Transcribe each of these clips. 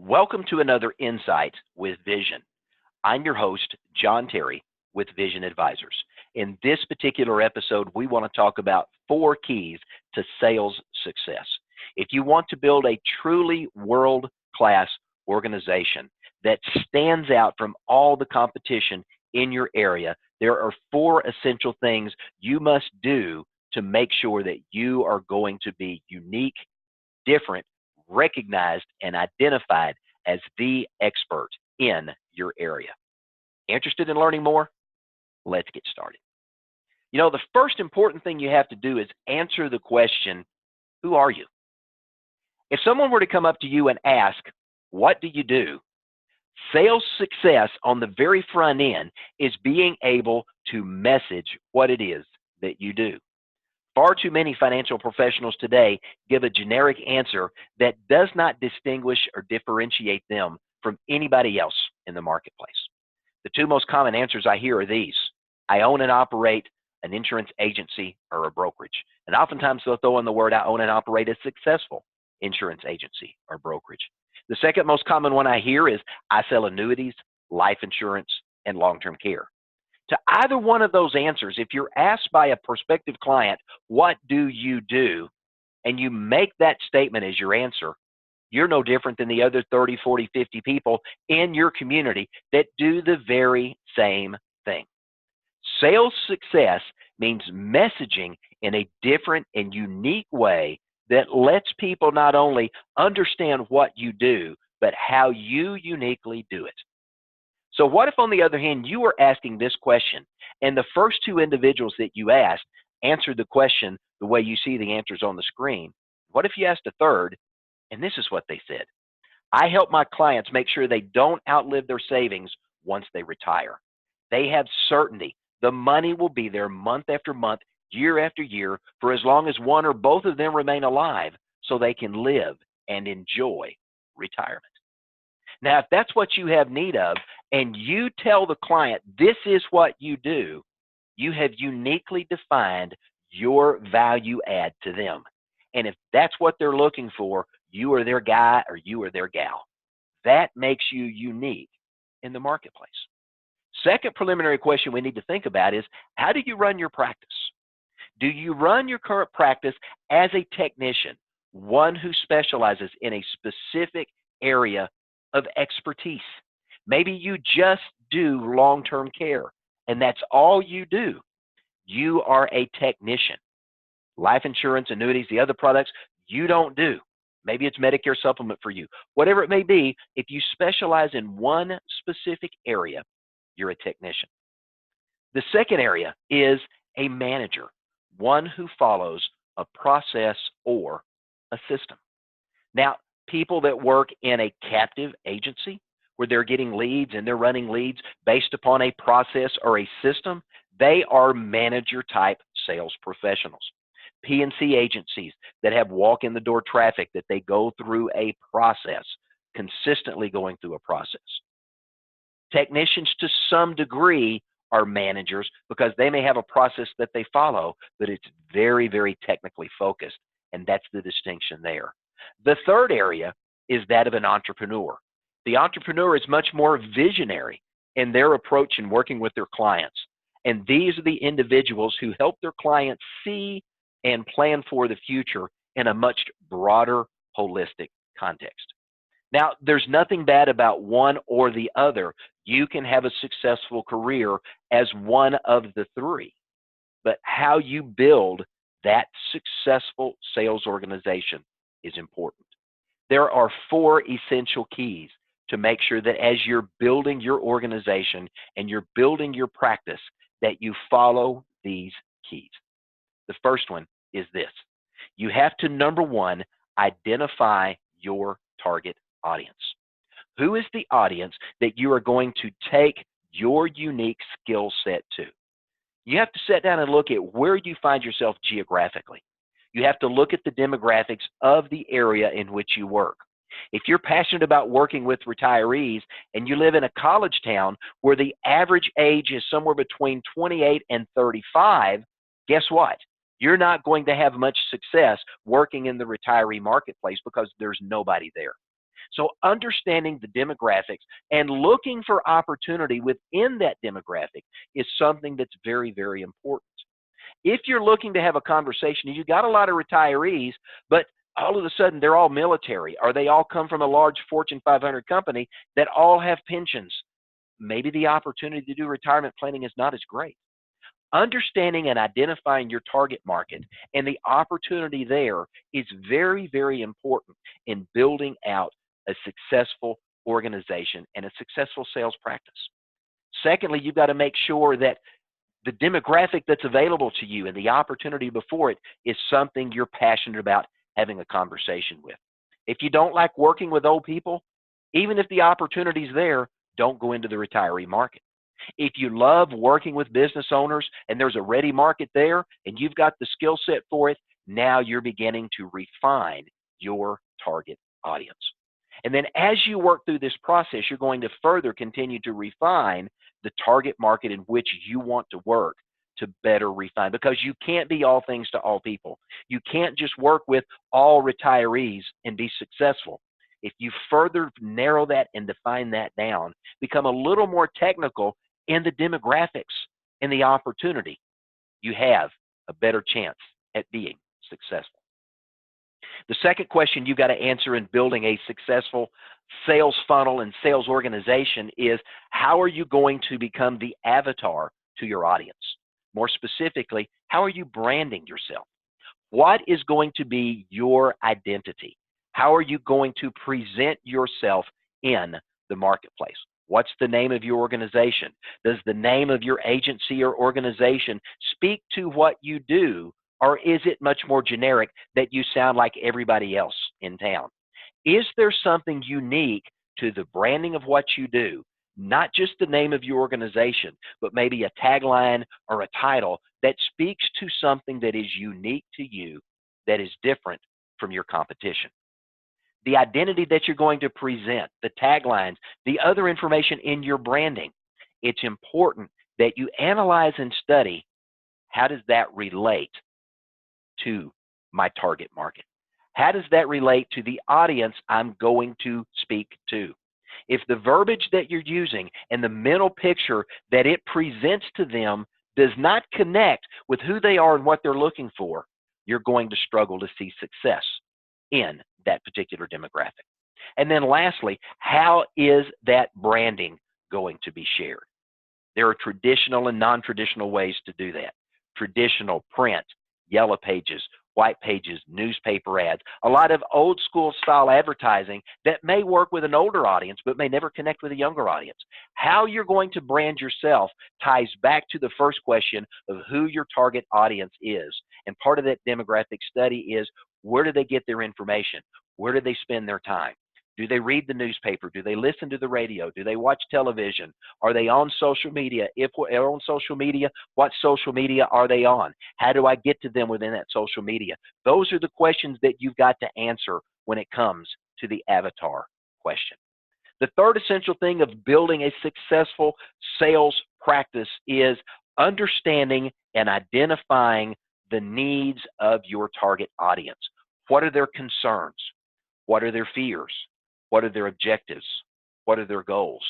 Welcome to another Insight with Vision. I'm your host, John Terry with Vision Advisors. In this particular episode, we want to talk about 4 keys to sales success. If you want to build a truly world-class organization that stands out from all the competition in your area, there are 4 essential things you must do to make sure that you are going to be unique, different, recognized, and identified as the expert in your area. Interested in learning more? Let's get started. The first important thing you have to do is answer the question, who are you? If someone were to come up to you and ask, what do you do? Sales success on the very front end is being able to message what it is that you do. Far too many financial professionals today give a generic answer that does not distinguish or differentiate them from anybody else in the marketplace. The 2 most common answers I hear are these: I own and operate an insurance agency or a brokerage. And oftentimes they'll throw in the word I own and operate a successful insurance agency or brokerage. The second most common one I hear is I sell annuities, life insurance, and long-term care. To either one of those answers, if you're asked by a prospective client, what do you do, and you make that statement as your answer, you're no different than the other 30, 40, 50 people in your community that do the very same thing. Sales success means messaging in a different and unique way that lets people not only understand what you do, but how you uniquely do it. So what if, on the other hand, you were asking this question, and the first 2 individuals that you asked answered the question the way you see the answers on the screen? What if you asked a third, and this is what they said: I help my clients make sure they don't outlive their savings once they retire. They have certainty. The money will be there month after month, year after year, for as long as one or both of them remain alive, so they can live and enjoy retirement. Now, if that's what you have need of, and you tell the client this is what you do, you have uniquely defined your value add to them. And if that's what they're looking for, you are their guy or you are their gal. That makes you unique in the marketplace. Second preliminary question we need to think about is, how do you run your practice? Do you run your current practice as a technician, one who specializes in a specific area of expertise? Maybe you just do long-term care, and that's all you do. You are a technician. Life insurance, annuities, the other products, you don't do. Maybe it's Medicare supplement for you. Whatever it may be, if you specialize in one specific area, you're a technician. The second area is a manager, one who follows a process or a system. Now, people that work in a captive agency where they're getting leads and they're running leads based upon a process or a system, they are manager-type sales professionals. P&C agencies that have walk-in-the-door traffic that they go through a process, consistently going through a process. Technicians, to some degree, are managers because they may have a process that they follow, but it's very, very technically focused, and that's the distinction there. The third area is that of an entrepreneur. The entrepreneur is much more visionary in their approach in working with their clients. And these are the individuals who help their clients see and plan for the future in a much broader, holistic context. Now, there's nothing bad about one or the other. You can have a successful career as one of the 3. But how you build that successful sales organization is important. There are 4 essential keys to make sure that as you're building your organization and you're building your practice, that you follow these keys. The first one is this: you have to, number 1, identify your target audience. Who is the audience that you are going to take your unique skill set to? You have to sit down and look at where you find yourself geographically. You have to look at the demographics of the area in which you work. If you're passionate about working with retirees and you live in a college town where the average age is somewhere between 28 and 35, guess what? You're not going to have much success working in the retiree marketplace because there's nobody there. So understanding the demographics and looking for opportunity within that demographic is something that's very, very important. If you're looking to have a conversation, you got a lot of retirees, but all of a sudden they're all military, or they all come from a large Fortune 500 company that all have pensions. Maybe the opportunity to do retirement planning is not as great. Understanding and identifying your target market and the opportunity there is very, very important in building out a successful organization and a successful sales practice. Secondly, you've got to make sure that the demographic that's available to you and the opportunity before it is something you're passionate about having a conversation with. If you don't like working with old people, even if the opportunity's there, don't go into the retiree market. If you love working with business owners and there's a ready market there and you've got the skill set for it, now you're beginning to refine your target audience. And then as you work through this process, you're going to further continue to refine the target market in which you want to work to better refine, because you can't be all things to all people. You can't just work with all retirees and be successful. If you further narrow that and define that down, become a little more technical in the demographics and the opportunity, you have a better chance at being successful. The second question you've got to answer in building a successful sales funnel and sales organization is, how are you going to become the avatar to your audience? More specifically, how are you branding yourself? What is going to be your identity? How are you going to present yourself in the marketplace? What's the name of your organization? Does the name of your agency or organization speak to what you do, or is it much more generic that you sound like everybody else in town? Is there something unique to the branding of what you do? Not just the name of your organization, but maybe a tagline or a title that speaks to something that is unique to you, that is different from your competition. The identity that you're going to present, the taglines, the other information in your branding, it's important that you analyze and study, how does that relate to my target market? How does that relate to the audience I'm going to speak to? If the verbiage that you're using and the mental picture that it presents to them does not connect with who they are and what they're looking for, you're going to struggle to see success in that particular demographic. And then lastly, how is that branding going to be shared? There are traditional and non-traditional ways to do that. Traditional print, yellow pages, white pages, newspaper ads, a lot of old school style advertising that may work with an older audience but may never connect with a younger audience. How you're going to brand yourself ties back to the first question of who your target audience is. And part of that demographic study is, where do they get their information? Where do they spend their time? Do they read the newspaper? Do they listen to the radio? Do they watch television? Are they on social media? If they're on social media, what social media are they on? How do I get to them within that social media? Those are the questions that you've got to answer when it comes to the avatar question. The third essential thing of building a successful sales practice is understanding and identifying the needs of your target audience. What are their concerns? What are their fears? What are their objectives? What are their goals?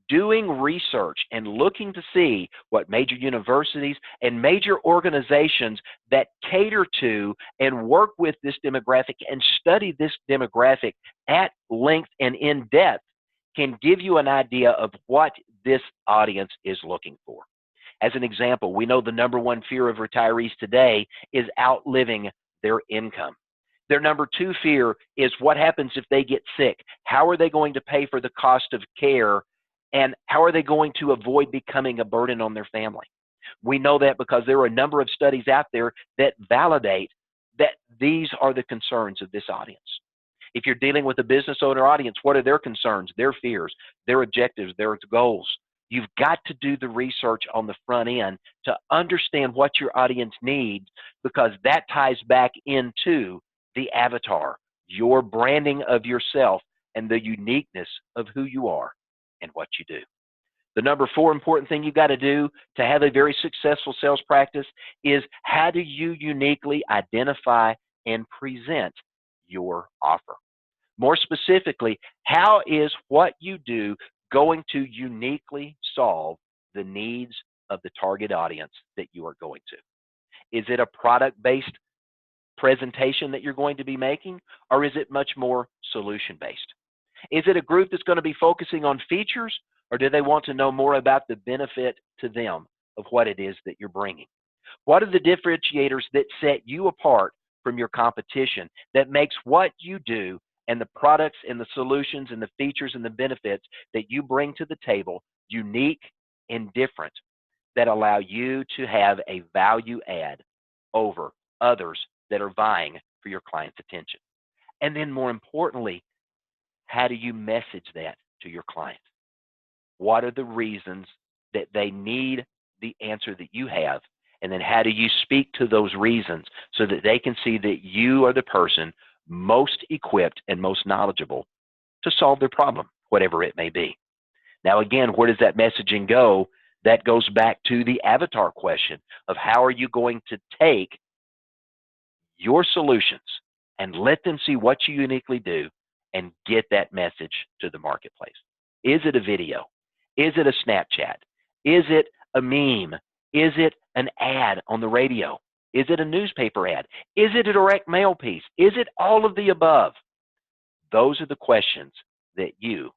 Doing research and looking to see what major universities and major organizations that cater to and work with this demographic and study this demographic at length and in depth can give you an idea of what this audience is looking for. As an example, we know the number one fear of retirees today is outliving their income. Their number two fear is what happens if they get sick? How are they going to pay for the cost of care? And how are they going to avoid becoming a burden on their family? We know that because there are a number of studies out there that validate that these are the concerns of this audience. If you're dealing with a business owner audience, what are their concerns, their fears, their objectives, their goals? You've got to do the research on the front end to understand what your audience needs, because that ties back into the avatar, your branding of yourself, and the uniqueness of who you are and what you do. The number four important thing you've got to do to have a very successful sales practice is, how do you uniquely identify and present your offer? More specifically, how is what you do going to uniquely solve the needs of the target audience that you are going to? Is it a product-based presentation that you're going to be making, or is it much more solution-based? Is it a group that's going to be focusing on features, or do they want to know more about the benefit to them of what it is that you're bringing? What are the differentiators that set you apart from your competition that makes what you do and the products and the solutions and the features and the benefits that you bring to the table unique and different, that allow you to have a value add over others that are vying for your client's attention? And then more importantly, how do you message that to your client? What are the reasons that they need the answer that you have? And then how do you speak to those reasons so that they can see that you are the person most equipped and most knowledgeable to solve their problem, whatever it may be? Now, again, where does that messaging go? That goes back to the avatar question of how are you going to take your solutions and let them see what you uniquely do and get that message to the marketplace. Is it a video? Is it a Snapchat? Is it a meme? Is it an ad on the radio? Is it a newspaper ad? Is it a direct mail piece? Is it all of the above? Those are the questions that you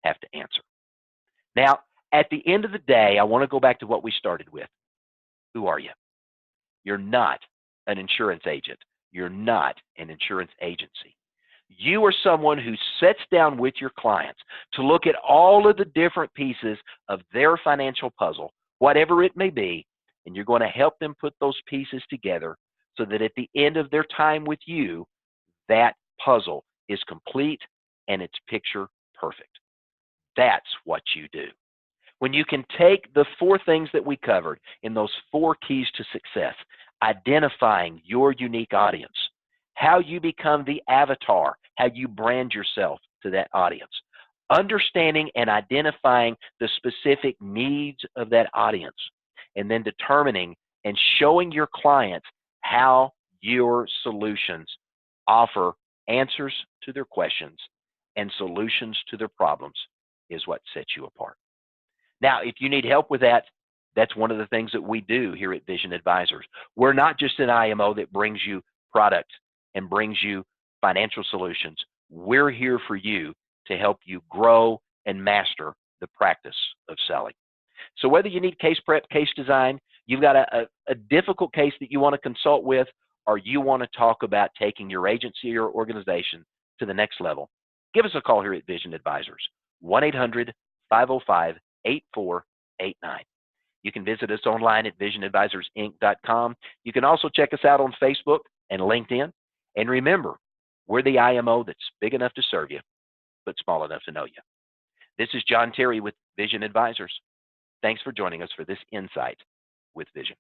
have to answer. Now, at the end of the day, I want to go back to what we started with. Who are you? You're not an insurance agent. You're not an insurance agency. You are someone who sits down with your clients to look at all of the different pieces of their financial puzzle, whatever it may be, and you're going to help them put those pieces together so that at the end of their time with you, that puzzle is complete and it's picture perfect. That's what you do. When you can take the 4 things that we covered in those 4 keys to success, identifying your unique audience, how you become the avatar, how you brand yourself to that audience, understanding and identifying the specific needs of that audience, and then determining and showing your clients how your solutions offer answers to their questions and solutions to their problems is what sets you apart. Now, if you need help with that, that's one of the things that we do here at Vision Advisors. We're not just an IMO that brings you product and brings you financial solutions. We're here for you to help you grow and master the practice of selling. So whether you need case prep, case design, you've got a difficult case that you want to consult with, or you want to talk about taking your agency or organization to the next level, give us a call here at Vision Advisors, 1-800-505-8489. You can visit us online at visionadvisorsinc.com. You can also check us out on Facebook and LinkedIn. And remember, we're the IMO that's big enough to serve you, but small enough to know you. This is John Terry with Vision Advisors. Thanks for joining us for this Insight with Vision.